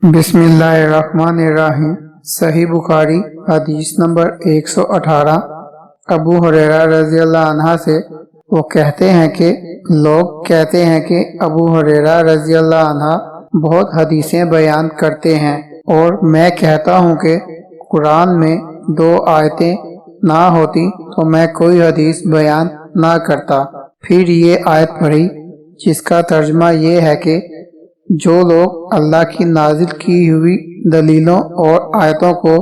बिस्मिल्लाहिर्रहमानिर्रहीम। सही बुखारी हदीस नंबर 118। अबू हुरैरा रज़ियल्लाहु अन्हा से वो कहते हैं कि लोग कहते हैं कि अबू हुरैरा रज़ियल्लाहु अन्हा बहुत हदीसें बयान करते हैं और मैं कहता हूँ कि कुरान में 2 आयतें ना होती तो मैं कोई हदीस बयान ना करता। फिर ये आयत पढ़ी जिसका तर्जमा ये है कि जो लोग अल्लाह की नाजिल की हुई दलीलों और आयतों को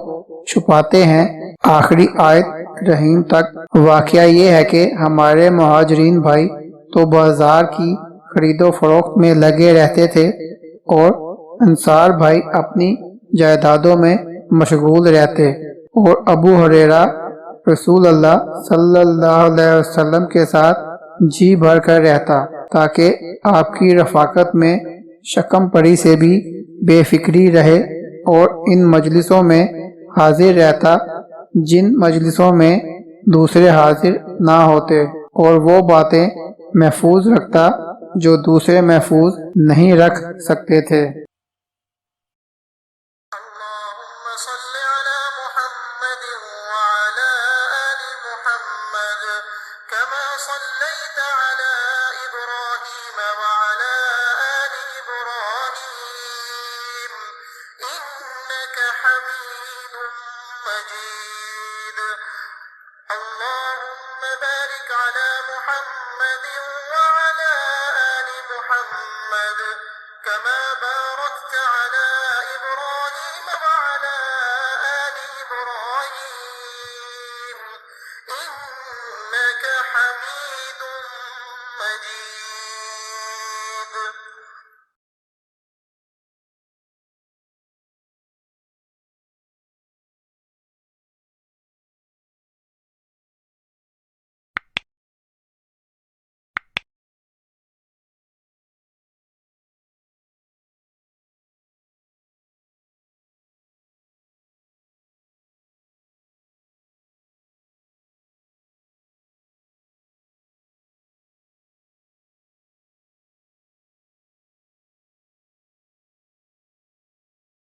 छुपाते हैं। आखिरी आयत रहीम तक। वाकया ये है कि हमारे मुहाजिरीन भाई तो बाजार की खरीदो फरोख्त में लगे रहते थे और अंसार भाई अपनी जायदादों में मशगूल रहते और अबू हुरैरा रसूल अल्लाह सल्लल्लाहु अलैहि वसल्लम के साथ जी भर कर रहता ताकि आपकी रफाकत में शकम पड़ी से भी बेफिक्री रहे और इन मजलिसों में हाजिर रहता जिन मजलिसों में दूसरे हाजिर ना होते और वो बातें महफूज रखता जो दूसरे महफूज नहीं रख सकते थे।